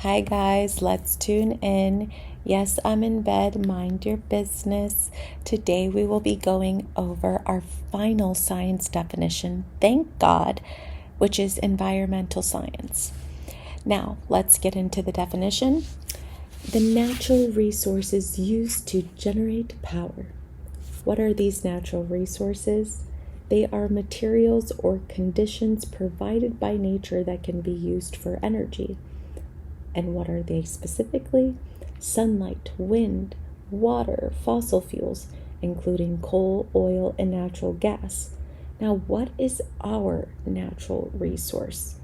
Hi guys, let's tune in. Yes, I'm in bed, mind your business. Today we will be going over our final science definition, thank God, which is environmental science. Now, let's get into the definition. The natural resources used to generate power. What are these natural resources? They are materials or conditions provided by nature that can be used for energy. And what are they specifically? Sunlight, wind, water, fossil fuels, including coal, oil, and natural gas. Now, what is our natural resource?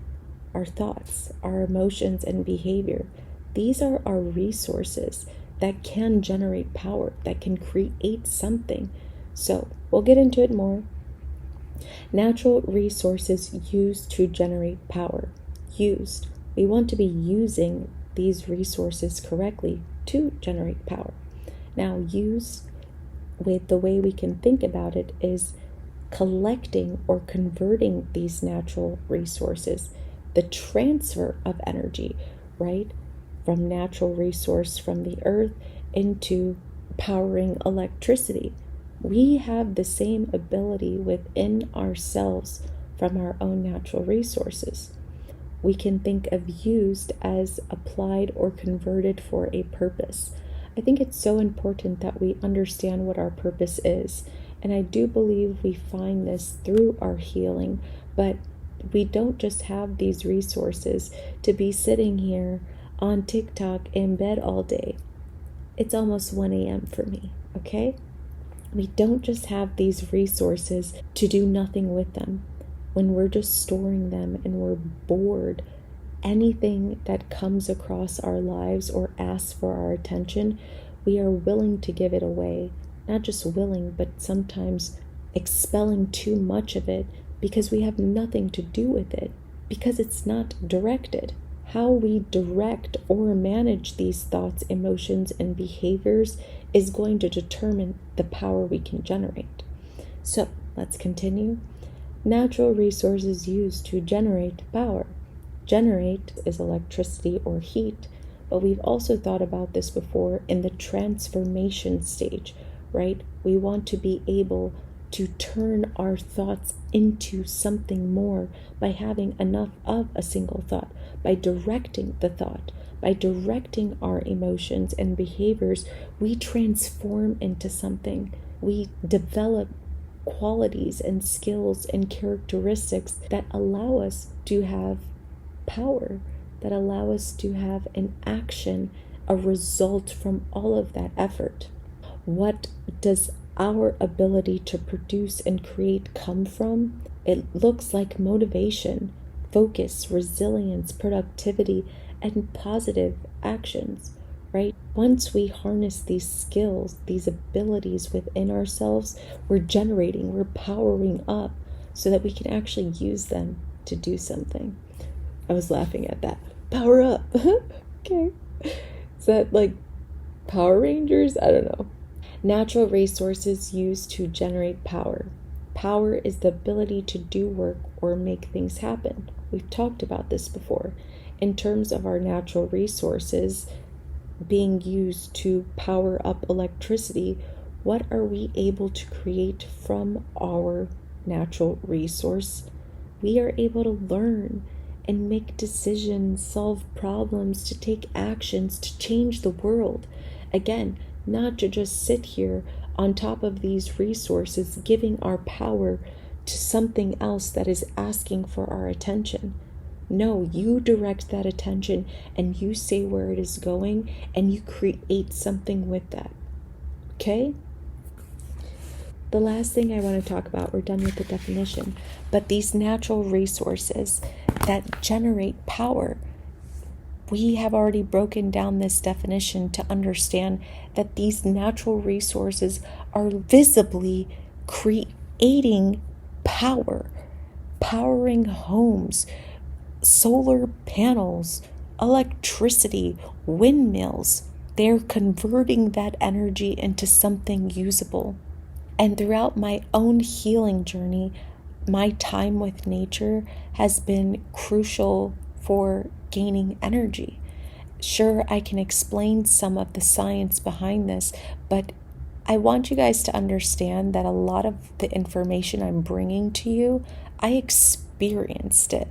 Our thoughts, our emotions, and behavior. These are our resources that can generate power, that can create something. So, we'll get into it more. Natural resources used to generate power. Used. We want to be using these resources correctly to generate power. Now, use, with the way we can think about it, is collecting or converting these natural resources, the transfer of energy, right, from natural resource from the earth into powering electricity. We have the same ability within ourselves from our own natural resources. We can think of used as applied or converted for a purpose. I think it's so important that we understand what our purpose is. And I do believe we find this through our healing, but we don't just have these resources to be sitting here on TikTok in bed all day. It's almost 1 a.m. for me, okay? We don't just have these resources to do nothing with them. When we're just storing them and we're bored, anything that comes across our lives or asks for our attention, we are willing to give it away. Not just willing, but sometimes expelling too much of it because we have nothing to do with it, because it's not directed. How we direct or manage these thoughts, emotions, and behaviors is going to determine the power we can generate. So let's continue. Natural resources used to generate power. Generate is electricity or heat, but we've also thought about this before in the transformation stage, right? We want to be able to turn our thoughts into something more by having enough of a single thought, by directing the thought, by directing our emotions and behaviors. We transform into something. We develop qualities and skills and characteristics that allow us to have power, that allow us to have an action, a result from all of that effort. What does our ability to produce and create come from? It looks like motivation, focus, resilience, productivity, and positive actions, right? Once we harness these skills, these abilities within ourselves, we're generating, we're powering up so that we can actually use them to do something. I was laughing at that. Power up. Okay. Is that like Power Rangers? I don't know. Natural resources used to generate power. Power is the ability to do work or make things happen. We've talked about this before. In terms of our natural resources being used to power up electricity, what are we able to create from our natural resource? We are able to learn and make decisions, solve problems, to take actions, to change the world. Again, not to just sit here on top of these resources, giving our power to something else that is asking for our attention. No, you direct that attention and you say where it is going and you create something with that. Okay? The last thing I want to talk about, we're done with the definition, but these natural resources that generate power, we have already broken down this definition to understand that these natural resources are visibly creating power, powering homes, solar panels, electricity, windmills. They're converting that energy into something usable. And throughout my own healing journey, my time with nature has been crucial for gaining energy. Sure, I can explain some of the science behind this, but I want you guys to understand that a lot of the information I'm bringing to you, I experienced it.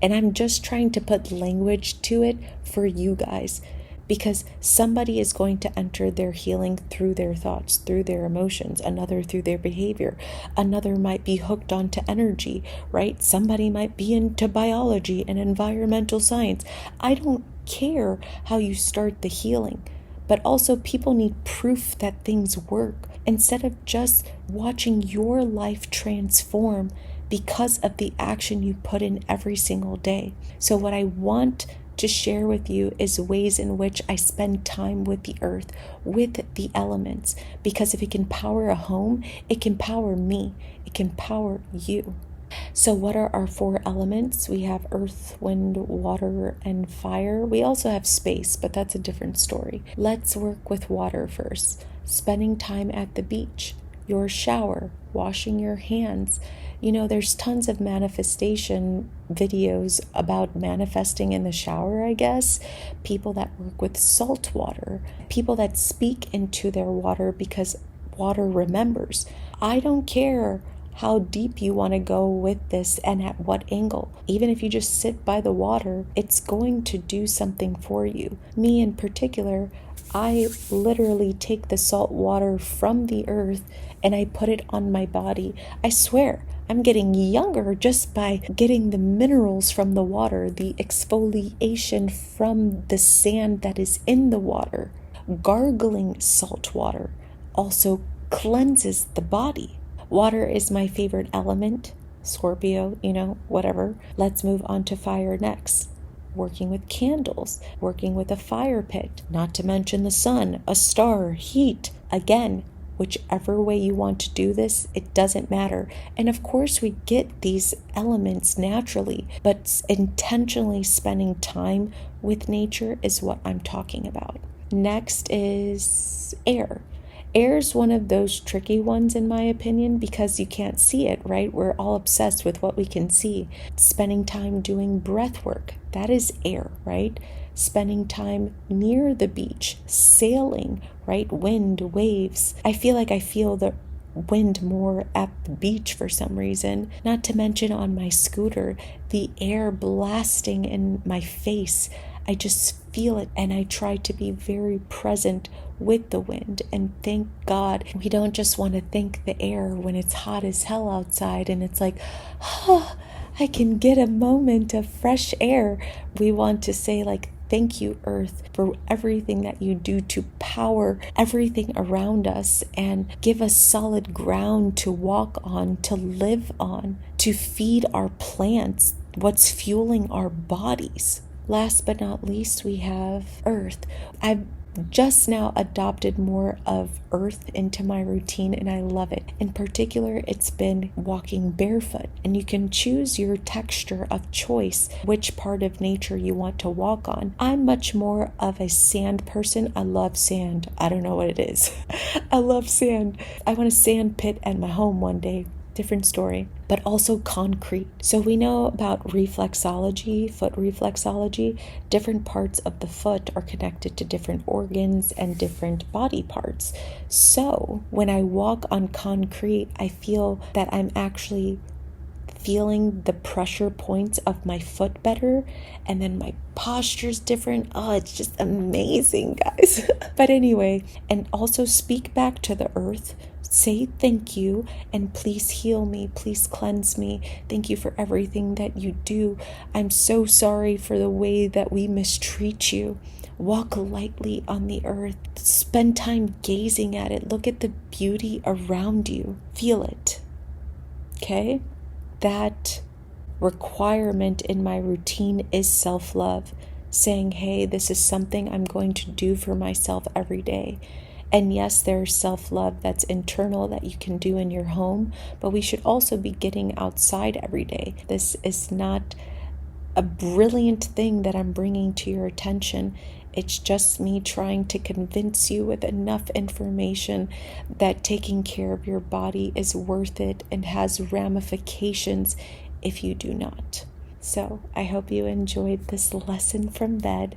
And I'm just trying to put language to it for you guys, because somebody is going to enter their healing through their thoughts, through their emotions, another through their behavior, another might be hooked onto energy, right? Somebody might be into biology and environmental science. I don't care how you start the healing, but also people need proof that things work instead of just watching your life transform because of the action you put in every single day. So what I want to share with you is ways in which I spend time with the earth, with the elements, because if it can power a home, it can power me, it can power you. So what are our 4 elements? We have earth, wind, water, and fire. We also have space, but that's a different story. Let's work with water first. Spending time at the beach, your shower, washing your hands. There's tons of manifestation videos about manifesting in the shower, I guess. People that work with salt water, people that speak into their water because water remembers. I don't care how deep you want to go with this and at what angle. Even if you just sit by the water, it's going to do something for you. Me in particular, I literally take the salt water from the earth and I put it on my body. I swear, I'm getting younger just by getting the minerals from the water, the exfoliation from the sand that is in the water. Gargling salt water also cleanses the body. Water is my favorite element. Scorpio, whatever. Let's move on to fire next. Working with candles, working with a fire pit, not to mention the sun, a star, heat. Again, whichever way you want to do this, it doesn't matter. And of course, we get these elements naturally, but intentionally spending time with nature is what I'm talking about. Next is air. Air is one of those tricky ones, in my opinion, because you can't see it, right? We're all obsessed with what we can see. Spending time doing breath work, that is air, right? Spending time near the beach, sailing, right? Wind, waves. I feel like I feel the wind more at the beach for some reason. Not to mention on my scooter, the air blasting in my face. I just feel it, and I try to be very present with the wind. And thank God we don't just want to thank the air when it's hot as hell outside and it's like, oh, I can get a moment of fresh air. We want to say thank you, Earth, for everything that you do to power everything around us and give us solid ground to walk on, to live on, to feed our plants, what's fueling our bodies. Last but not least, we have earth. I've just now adopted more of earth into my routine and I love it. In particular, it's been walking barefoot, and you can choose your texture of choice, which part of nature you want to walk on. I'm much more of a sand person. I love sand. I don't know what it is. I love sand. I want a sand pit at my home one day. Different story, but also concrete. So we know about reflexology, foot reflexology. Different parts of the foot are connected to different organs and different body parts. So when I walk on concrete, I feel that I'm actually feeling the pressure points of my foot better, and then my posture's different. Oh, it's just amazing, guys. But anyway, and also speak back to the earth. Say thank you and please heal me, please cleanse me. Thank you for everything that you do. I'm so sorry for the way that we mistreat you. Walk lightly on the earth. Spend time gazing at it. Look at the beauty around you. Feel it. Okay? That requirement in my routine is self-love. Saying, hey, this is something I'm going to do for myself every day. And yes, there's self-love that's internal that you can do in your home, but we should also be getting outside every day. This is not a brilliant thing that I'm bringing to your attention. It's just me trying to convince you with enough information that taking care of your body is worth it and has ramifications if you do not. So I hope you enjoyed this lesson from bed.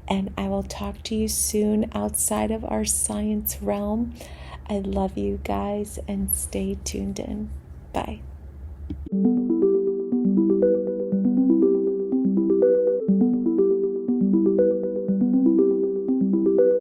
and I will talk to you soon outside of our science realm. I love you guys, and stay tuned in. Bye.